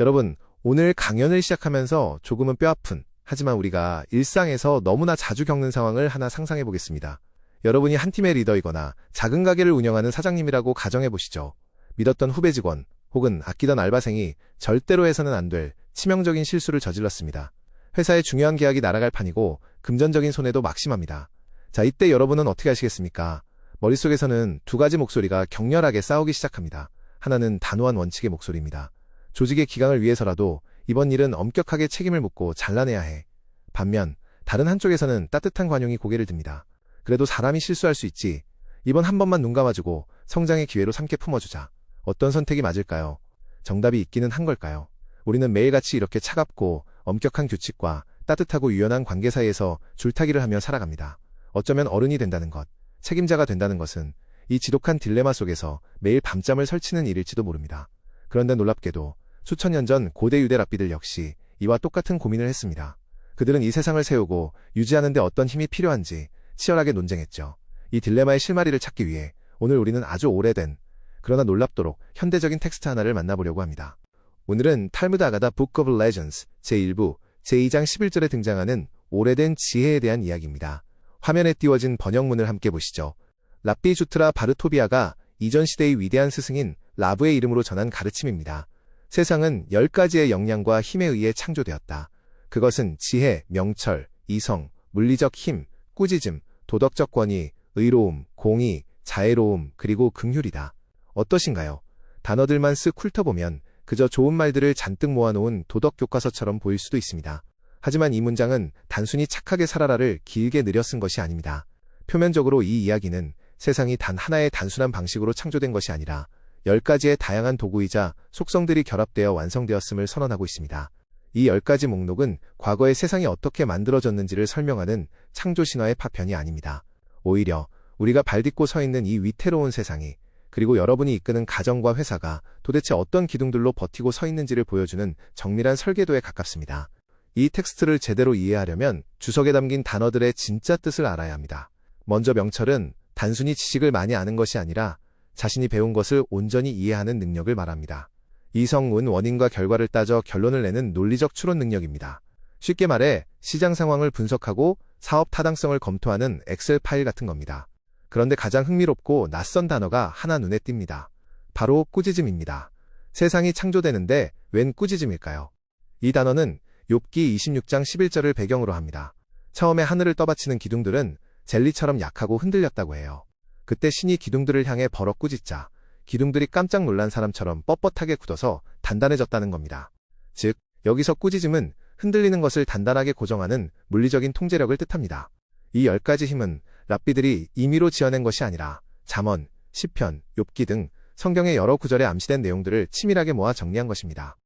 여러분, 오늘 강연을 시작하면서 조금은 뼈아픈, 하지만 우리가 일상에서 너무나 자주 겪는 상황을 하나 상상해 보겠습니다. 여러분이 한 팀의 리더이거나 작은 가게를 운영하는 사장님이라고 가정해 보시죠. 믿었던 후배 직원 혹은 아끼던 알바생이 절대로 해서는 안 될 치명적인 실수를 저질렀습니다. 회사의 중요한 계약이 날아갈 판이고 금전적인 손해도 막심합니다. 자, 이때 여러분은 어떻게 하시겠습니까? 머릿속에서는 두 가지 목소리가 격렬하게 싸우기 시작합니다. 하나는 단호한 원칙의 목소리입니다. 조직의 기강을 위해서라도 이번 일은 엄격하게 책임을 묻고 잘라내야 해. 반면 다른 한쪽에서는 따뜻한 관용이 고개를 듭니다. 그래도 사람이 실수할 수 있지. 이번 한 번만 눈 감아주고 성장의 기회로 함께 품어주자. 어떤 선택이 맞을까요? 정답이 있기는 한 걸까요? 우리는 매일같이 이렇게 차갑고 엄격한 규칙과 따뜻하고 유연한 관계 사이에서 줄타기를 하며 살아갑니다. 어쩌면 어른이 된다는 것, 책임자가 된다는 것은 이 지독한 딜레마 속에서 매일 밤잠을 설치는 일일지도 모릅니다. 그런데 놀랍게도 수천 년 전 고대 유대 랍비들 역시 이와 똑같은 고민을 했습니다. 그들은 이 세상을 세우고 유지하는 데 어떤 힘이 필요한지 치열하게 논쟁했죠. 이 딜레마의 실마리를 찾기 위해 오늘 우리는 아주 오래된 그러나 놀랍도록 현대적인 텍스트 하나를 만나보려고 합니다. 오늘은 탈무드 아가다 Book of Legends 제1부 제2장 11절에 등장하는 오래된 지혜에 대한 이야기입니다. 화면에 띄워진 번역문을 함께 보시죠. 랍비 주트라 바르토비아가 이전 시대의 위대한 스승인 라브의 이름으로 전한 가르침입니다. 세상은 10가지의 역량과 힘에 의해 창조되었다. 그것은 지혜, 명철, 이성, 물리적 힘, 꾸짖음, 도덕적 권위, 의로움, 공의, 자애로움, 그리고 긍휼이다. 어떠신가요? 단어들만 쓱 훑어보면 그저 좋은 말들을 잔뜩 모아놓은 도덕 교과서처럼 보일 수도 있습니다. 하지만 이 문장은 단순히 착하게 살아라를 길게 늘여쓴 것이 아닙니다. 표면적으로 이 이야기는 세상이 단 하나의 단순한 방식으로 창조된 것이 아니라 10가지의 다양한 도구이자 속성들이 결합되어 완성되었음을 선언하고 있습니다. 이 10가지 목록은 과거의 세상이 어떻게 만들어졌는지를 설명하는 창조신화의 파편이 아닙니다. 오히려 우리가 발딛고 서 있는 이 위태로운 세상이 그리고 여러분이 이끄는 가정과 회사가 도대체 어떤 기둥들로 버티고 서 있는지를 보여주는 정밀한 설계도에 가깝습니다. 이 텍스트를 제대로 이해하려면 주석에 담긴 단어들의 진짜 뜻을 알아야 합니다. 먼저 명철은 단순히 지식을 많이 아는 것이 아니라 자신이 배운 것을 온전히 이해하는 능력을 말합니다. 이성은 원인과 결과를 따져 결론을 내는 논리적 추론 능력입니다. 쉽게 말해 시장 상황을 분석하고 사업 타당성을 검토하는 엑셀 파일 같은 겁니다. 그런데 가장 흥미롭고 낯선 단어가 하나 눈에 띕니다. 바로 꾸짖음입니다. 세상이 창조되는데 웬 꾸짖음일까요? 이 단어는 욥기 26장 11절을 배경으로 합니다. 처음에 하늘을 떠받치는 기둥들은 젤리처럼 약하고 흔들렸다고 해요. 그때 신이 기둥들을 향해 버럭 꾸짖자 기둥들이 깜짝 놀란 사람처럼 뻣뻣하게 굳어서 단단해졌다는 겁니다. 즉, 여기서 꾸짖음은 흔들리는 것을 단단하게 고정하는 물리적인 통제력을 뜻합니다. 이 10가지 힘은 랍비들이 임의로 지어낸 것이 아니라 잠언, 시편, 욥기 등 성경의 여러 구절에 암시된 내용들을 치밀하게 모아 정리한 것입니다.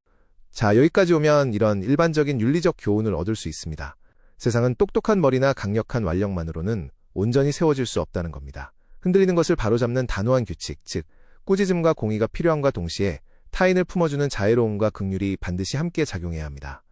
자, 여기까지 오면 이런 일반적인 윤리적 교훈을 얻을 수 있습니다. 세상은 똑똑한 머리나 강력한 완력만으로는 온전히 세워질 수 없다는 겁니다. 흔들리는 것을 바로잡는 단호한 규칙, 즉 꾸짖음과 공의가 필요함과 동시에 타인을 품어주는 자애로움과 긍휼이 반드시 함께 작용해야 합니다.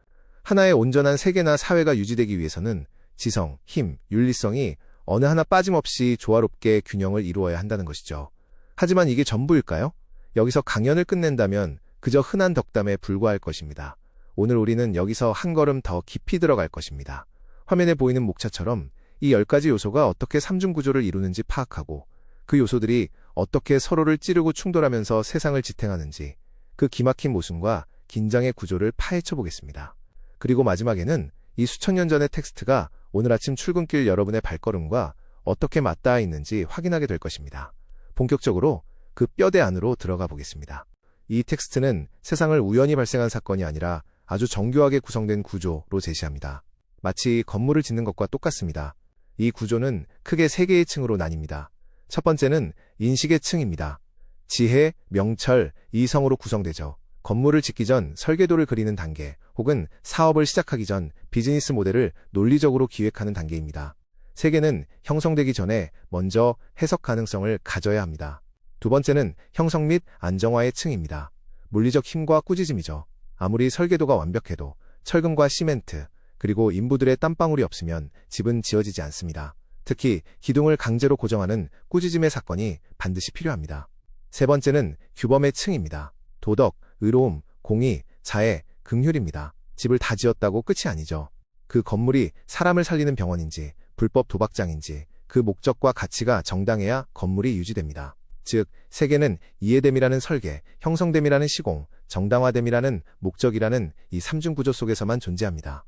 하나의 온전한 세계나 사회가 유지되기 위해서는 지성, 힘, 윤리성이 어느 하나 빠짐없이 조화롭게 균형을 이루어야 한다는 것이죠. 하지만 이게 전부일까요? 여기서 강연을 끝낸다면 그저 흔한 덕담에 불과할 것입니다. 오늘 우리는 여기서 한 걸음 더 깊이 들어갈 것입니다. 화면에 보이는 목차처럼 이 10가지 요소가 어떻게 삼중구조를 이루는지 파악하고 그 요소들이 어떻게 서로를 찌르고 충돌하면서 세상을 지탱하는지 그 기막힌 모순과 긴장의 구조를 파헤쳐 보겠습니다. 그리고 마지막에는 이 수천 년 전의 텍스트가 오늘 아침 출근길 여러분의 발걸음과 어떻게 맞닿아 있는지 확인하게 될 것입니다. 본격적으로 그 뼈대 안으로 들어가 보겠습니다. 이 텍스트는 세상을 우연히 발생한 사건이 아니라 아주 정교하게 구성된 구조로 제시합니다. 마치 건물을 짓는 것과 똑같습니다. 이 구조는 크게 3개의 층으로 나뉩니다. 첫 번째는 인식의 층입니다. 지혜, 명철, 이성으로 구성되죠. 건물을 짓기 전 설계도를 그리는 단계, 혹은 사업을 시작하기 전 비즈니스 모델을 논리적으로 기획하는 단계입니다. 세계는 형성되기 전에 먼저 해석 가능성을 가져야 합니다. 두 번째는 형성 및 안정화의 층입니다. 물리적 힘과 꾸짖음이죠. 아무리 설계도가 완벽해도 철근과 시멘트, 그리고 인부들의 땀방울이 없으면 집은 지어지지 않습니다. 특히 기둥을 강제로 고정하는 꾸짖음의 사건이 반드시 필요합니다. 세 번째는 규범의 층입니다. 도덕, 의로움, 공의, 자애, 긍휼입니다. 집을 다 지었다고 끝이 아니죠. 그 건물이 사람을 살리는 병원인지 불법 도박장인지 그 목적과 가치가 정당해야 건물이 유지됩니다. 즉, 세계는 이해됨이라는 설계, 형성됨이라는 시공, 정당화됨이라는 목적이라는 이 삼중 구조 속에서만 존재합니다.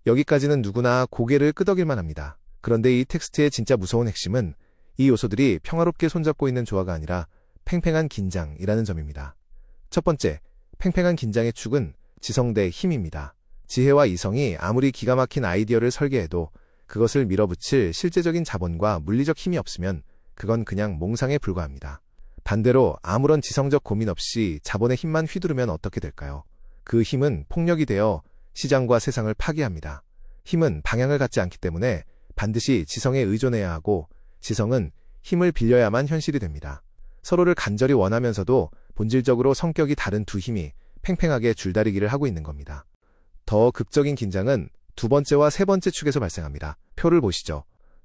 여기까지는 누구나 고개를 끄덕일만 합니다. 그런데 이 텍스트의 진짜 무서운 핵심은 이 요소들이 평화롭게 손잡고 있는 조화가 아니라 팽팽한 긴장이라는 점입니다. 첫 번째, 팽팽한 긴장의 축은 지성 대 힘입니다. 지혜와 이성이 아무리 기가 막힌 아이디어를 설계해도 그것을 밀어붙일 실제적인 자본과 물리적 힘이 없으면 그건 그냥 몽상에 불과합니다. 반대로 아무런 지성적 고민 없이 자본의 힘만 휘두르면 어떻게 될까요? 그 힘은 폭력이 되어 시장과 세상을 파괴합니다. 힘은 방향을 갖지 않기 때문에 반드시 지성에 의존해야 하고 지성은 힘을 빌려야만 현실이 됩니다. 서로를 간절히 원하면서도 본질적으로 성격이 다른 두 힘이 팽팽하게 줄다리기를 하고 있는 겁니다. 더 극적인 긴장은 두 번째와 세 번째 축에서 발생합니다. 표를 보시죠.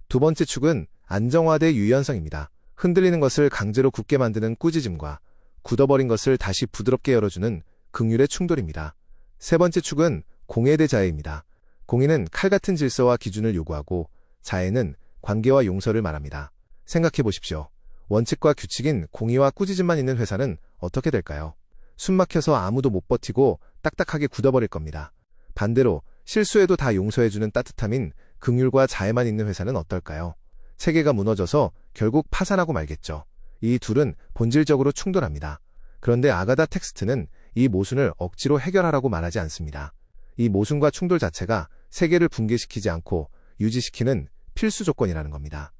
두 번째 축은 안정화 대 유연성입니다. 흔들리는 것을 강제로 굳게 만드는 꾸짖음과 굳어버린 것을 다시 부드럽게 열어주는 긍휼의 충돌입니다. 세 번째 축은 공의 대 자애입니다. 공의는 칼 같은 질서와 기준을 요구하고 자애는 관계와 용서를 말합니다. 생각해 보십시오. 원칙과 규칙인 공의와 꾸짖음만 있는 회사는 어떻게 될까요? 숨 막혀서 아무도 못 버티고 딱딱하게 굳어버릴 겁니다. 반대로 실수해도 다 용서해주는 따뜻함인 긍휼과 자애만 있는 회사는 어떨까요? 체계가 무너져서 결국 파산하고 말겠죠. 이 둘은 본질적으로 충돌합니다. 그런데 아가다 텍스트는 이 모순을 억지로 해결하라고 말하지 않습니다. 이 모순과 충돌 자체가 세계를 붕괴시키지 않고 유지시키는 필수 조건이라는 겁니다.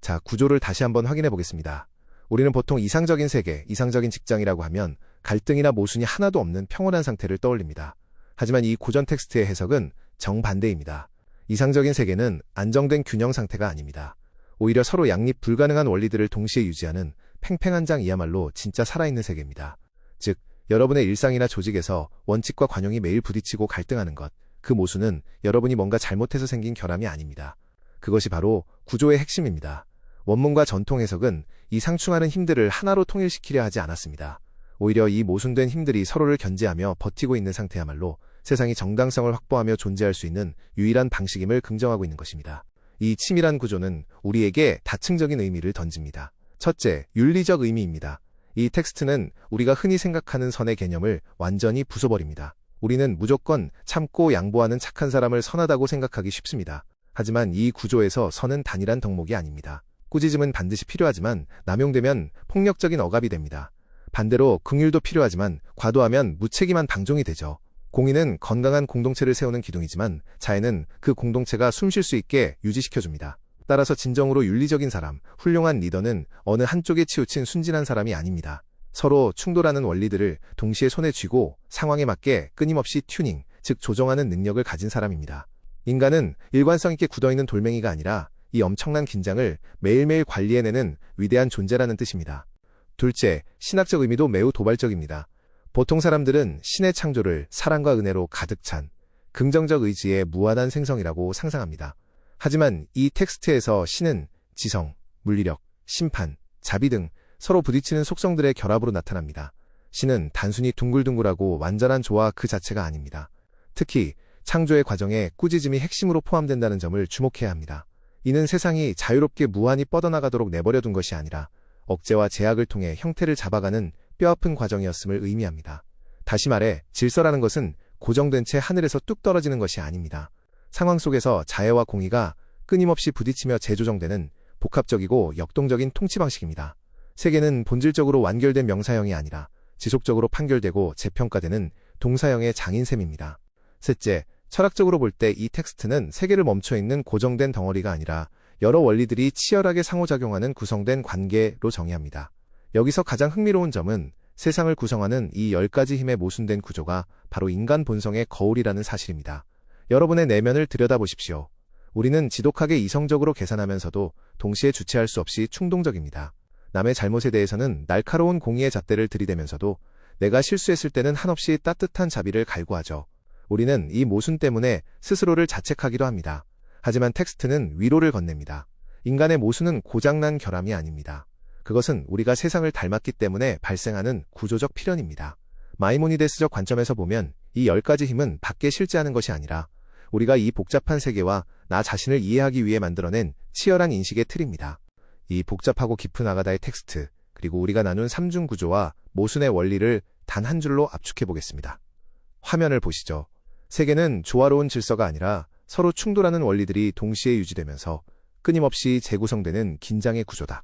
자, 구조를 다시 한번 확인해 보겠습니다. 우리는 보통 이상적인 세계, 이상적인 직장이라고 하면 갈등이나 모순이 하나도 없는 평온한 상태를 떠올립니다. 하지만 이 고전 텍스트의 해석은 정반대입니다. 이상적인 세계는 안정된 균형 상태가 아닙니다. 오히려 서로 양립 불가능한 원리들을 동시에 유지하는 팽팽한 장이야말로 진짜 살아있는 세계입니다. 즉, 여러분의 일상이나 조직에서 원칙과 관용이 매일 부딪히고 갈등하는 것, 그 모순은 여러분이 뭔가 잘못해서 생긴 결함이 아닙니다. 그것이 바로 구조의 핵심입니다. 원문과 전통 해석은 이 상충하는 힘들을 하나로 통일시키려 하지 않았습니다. 오히려 이 모순된 힘들이 서로를 견제하며 버티고 있는 상태야말로 세상이 정당성을 확보하며 존재할 수 있는 유일한 방식임을 긍정하고 있는 것입니다. 이 치밀한 구조는 우리에게 다층적인 의미를 던집니다. 첫째, 윤리적 의미입니다. 이 텍스트는 우리가 흔히 생각하는 선의 개념을 완전히 부숴버립니다. 우리는 무조건 참고 양보하는 착한 사람을 선하다고 생각하기 쉽습니다. 하지만 이 구조에서 선은 단일한 덕목이 아닙니다. 꾸짖음은 반드시 필요하지만 남용되면 폭력적인 억압이 됩니다. 반대로 긍휼도 필요하지만 과도하면 무책임한 방종이 되죠. 공의는 건강한 공동체를 세우는 기둥이지만 자애는 그 공동체가 숨 쉴 수 있게 유지시켜줍니다. 따라서 진정으로 윤리적인 사람, 훌륭한 리더는 어느 한쪽에 치우친 순진한 사람이 아닙니다. 서로 충돌하는 원리들을 동시에 손에 쥐고 상황에 맞게 끊임없이 튜닝, 즉 조정하는 능력을 가진 사람입니다. 인간은 일관성 있게 굳어있는 돌멩이가 아니라 이 엄청난 긴장을 매일매일 관리해내는 위대한 존재라는 뜻입니다. 둘째, 신학적 의미도 매우 도발적입니다. 보통 사람들은 신의 창조를 사랑과 은혜로 가득 찬 긍정적 의지의 무한한 생성이라고 상상합니다. 하지만 이 텍스트에서 신은 지성, 물리력, 심판, 자비 등 서로 부딪히는 속성들의 결합으로 나타납니다. 신은 단순히 둥글둥글하고 완전한 조화 그 자체가 아닙니다. 특히 창조의 과정에 꾸짖음이 핵심으로 포함된다는 점을 주목해야 합니다. 이는 세상이 자유롭게 무한히 뻗어나가도록 내버려둔 것이 아니라 억제와 제약을 통해 형태를 잡아가는 뼈아픈 과정이었음을 의미합니다. 다시 말해 질서라는 것은 고정된 채 하늘에서 뚝 떨어지는 것이 아닙니다. 상황 속에서 자애와 공의가 끊임없이 부딪히며 재조정되는 복합적이고 역동적인 통치 방식입니다. 세계는 본질적으로 완결된 명사형이 아니라 지속적으로 판결되고 재평가되는 동사형의 장인셈입니다. 셋째, 철학적으로 볼 때 이 텍스트는 세계를 멈춰있는 고정된 덩어리가 아니라 여러 원리들이 치열하게 상호작용하는 구성된 관계로 정의합니다. 여기서 가장 흥미로운 점은 세상을 구성하는 이 10가지 힘의 모순된 구조가 바로 인간 본성의 거울이라는 사실입니다. 여러분의 내면을 들여다보십시오. 우리는 지독하게 이성적으로 계산하면서도 동시에 주체할 수 없이 충동적입니다. 남의 잘못에 대해서는 날카로운 공의의 잣대를 들이대면서도 내가 실수했을 때는 한없이 따뜻한 자비를 갈구하죠. 우리는 이 모순 때문에 스스로를 자책하기도 합니다. 하지만 텍스트는 위로를 건넵니다. 인간의 모순은 고장난 결함이 아닙니다. 그것은 우리가 세상을 닮았기 때문에 발생하는 구조적 필연입니다. 마이모니데스적 관점에서 보면 이 10가지 힘은 밖에 실제하는 것이 아니라 우리가 이 복잡한 세계와 나 자신을 이해하기 위해 만들어낸 치열한 인식의 틀입니다. 이 복잡하고 깊은 아가다의 텍스트, 그리고 우리가 나눈 삼중 구조와 모순의 원리를 단 한 줄로 압축해 보겠습니다. 화면을 보시죠. 세계는 조화로운 질서가 아니라 서로 충돌하는 원리들이 동시에 유지되면서 끊임없이 재구성되는 긴장의 구조다.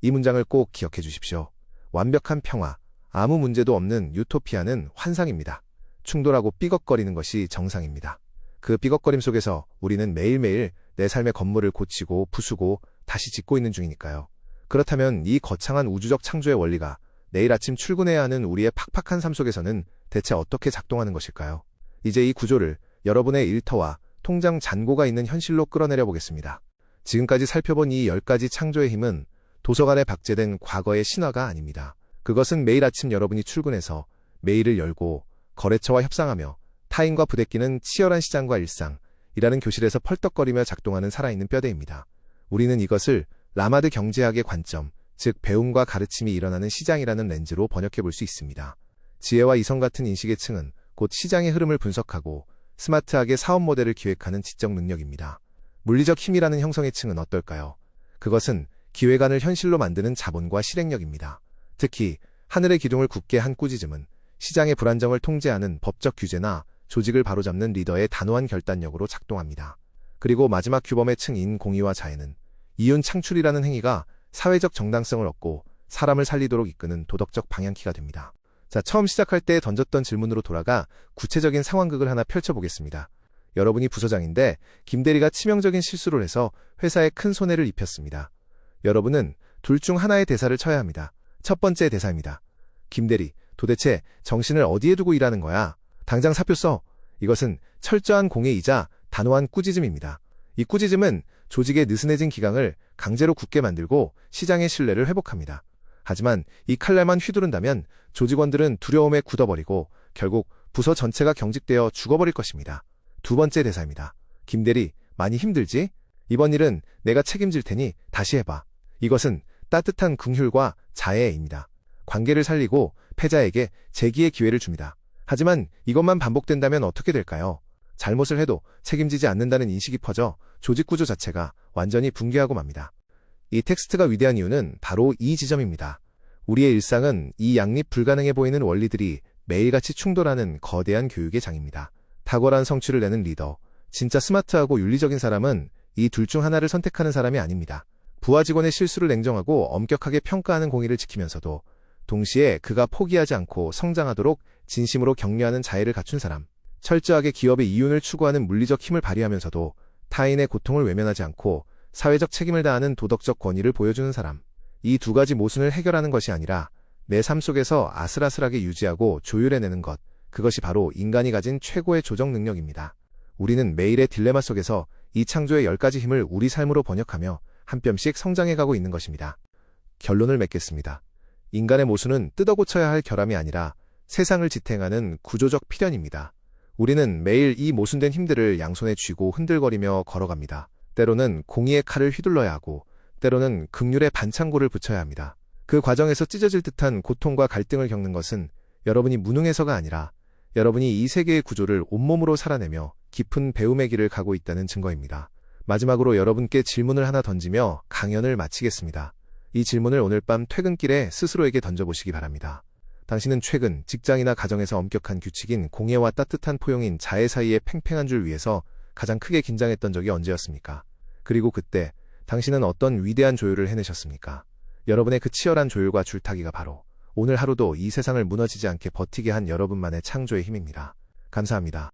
이 문장을 꼭 기억해 주십시오. 완벽한 평화, 아무 문제도 없는 유토피아는 환상입니다. 충돌하고 삐걱거리는 것이 정상입니다. 그 삐걱거림 속에서 우리는 매일매일 내 삶의 건물을 고치고 부수고 다시 짓고 있는 중이니까요. 그렇다면 이 거창한 우주적 창조의 원리가 내일 아침 출근해야 하는 우리의 팍팍한 삶 속에서는 대체 어떻게 작동하는 것일까요? 이제 이 구조를 여러분의 일터와 통장 잔고가 있는 현실로 끌어내려 보겠습니다. 지금까지 살펴본 이 10가지 창조의 힘은 도서관에 박제된 과거의 신화가 아닙니다. 그것은 매일 아침 여러분이 출근해서 메일을 열고 거래처와 협상하며 타인과 부대끼는 치열한 시장과 일상이라는 교실에서 펄떡거리며 작동하는 살아있는 뼈대입니다. 우리는 이것을 라마드 경제학의 관점, 즉 배움과 가르침이 일어나는 시장이라는 렌즈로 번역해 볼 수 있습니다. 지혜와 이성 같은 인식의 층은 곧 시장의 흐름을 분석하고 스마트하게 사업 모델을 기획하는 지적 능력입니다. 물리적 힘이라는 형성의 층은 어떨까요? 그것은 기획안을 현실로 만드는 자본과 실행력입니다. 특히 하늘의 기둥을 굳게 한 꾸짖음은 시장의 불안정을 통제하는 법적 규제나 조직을 바로잡는 리더의 단호한 결단력으로 작동합니다. 그리고 마지막 규범의 층인 공의와 자애는 이윤 창출이라는 행위가 사회적 정당성을 얻고 사람을 살리도록 이끄는 도덕적 방향키가 됩니다. 자, 처음 시작할 때 던졌던 질문으로 돌아가 구체적인 상황극을 하나 펼쳐보겠습니다. 여러분이 부서장인데 김 대리가 치명적인 실수를 해서 회사에 큰 손해를 입혔습니다. 여러분은 둘 중 하나의 대사를 쳐야 합니다. 첫 번째 대사입니다. 김 대리, 도대체 정신을 어디에 두고 일하는 거야? 당장 사표 써. 이것은 철저한 공의이자 단호한 꾸짖음입니다. 이 꾸짖음은 조직의 느슨해진 기강을 강제로 굳게 만들고 시장의 신뢰를 회복합니다. 하지만 이 칼날만 휘두른다면 조직원들은 두려움에 굳어버리고 결국 부서 전체가 경직되어 죽어버릴 것입니다. 두 번째 대사입니다. 김 대리, 많이 힘들지? 이번 일은 내가 책임질 테니 다시 해봐. 이것은 따뜻한 긍휼과 자애입니다. 관계를 살리고 패자에게 재기의 기회를 줍니다. 하지만 이것만 반복된다면 어떻게 될까요? 잘못을 해도 책임지지 않는다는 인식이 퍼져 조직 구조 자체가 완전히 붕괴하고 맙니다. 이 텍스트가 위대한 이유는 바로 이 지점입니다. 우리의 일상은 이 양립 불가능해 보이는 원리들이 매일같이 충돌하는 거대한 교육의 장입니다. 탁월한 성취를 내는 리더, 진짜 스마트하고 윤리적인 사람은 이 둘 중 하나를 선택하는 사람이 아닙니다. 부하 직원의 실수를 냉정하고 엄격하게 평가하는 공의를 지키면서도 동시에 그가 포기하지 않고 성장하도록 진심으로 격려하는 자애를 갖춘 사람, 철저하게 기업의 이윤을 추구하는 물리적 힘을 발휘하면서도 타인의 고통을 외면하지 않고 사회적 책임을 다하는 도덕적 권위를 보여주는 사람. 이 두 가지 모순을 해결하는 것이 아니라 내 삶 속에서 아슬아슬하게 유지하고 조율해내는 것, 그것이 바로 인간이 가진 최고의 조정 능력입니다. 우리는 매일의 딜레마 속에서 이 창조의 10가지 힘을 우리 삶으로 번역하며 한 뼘씩 성장해가고 있는 것입니다. 결론을 맺겠습니다. 인간의 모순은 뜯어 고쳐야 할 결함이 아니라 세상을 지탱하는 구조적 필연입니다. 우리는 매일 이 모순된 힘들을 양손에 쥐고 흔들거리며 걸어갑니다. 때로는 공의의 칼을 휘둘러야 하고 때로는 긍휼의 반창고를 붙여야 합니다. 그 과정에서 찢어질 듯한 고통과 갈등을 겪는 것은 여러분이 무능해서가 아니라 여러분이 이 세계의 구조를 온몸으로 살아내며 깊은 배움의 길을 가고 있다는 증거입니다. 마지막으로 여러분께 질문을 하나 던지며 강연을 마치겠습니다. 이 질문을 오늘 밤 퇴근길에 스스로에게 던져보시기 바랍니다. 당신은 최근 직장이나 가정에서 엄격한 규칙인 공예와 따뜻한 포용인 자애 사이의 팽팽한 줄 위에서 가장 크게 긴장했던 적이 언제였습니까? 그리고 그때 당신은 어떤 위대한 조율을 해내셨습니까? 여러분의 그 치열한 조율과 줄타기가 바로 오늘 하루도 이 세상을 무너지지 않게 버티게 한 여러분만의 창조의 힘입니다. 감사합니다.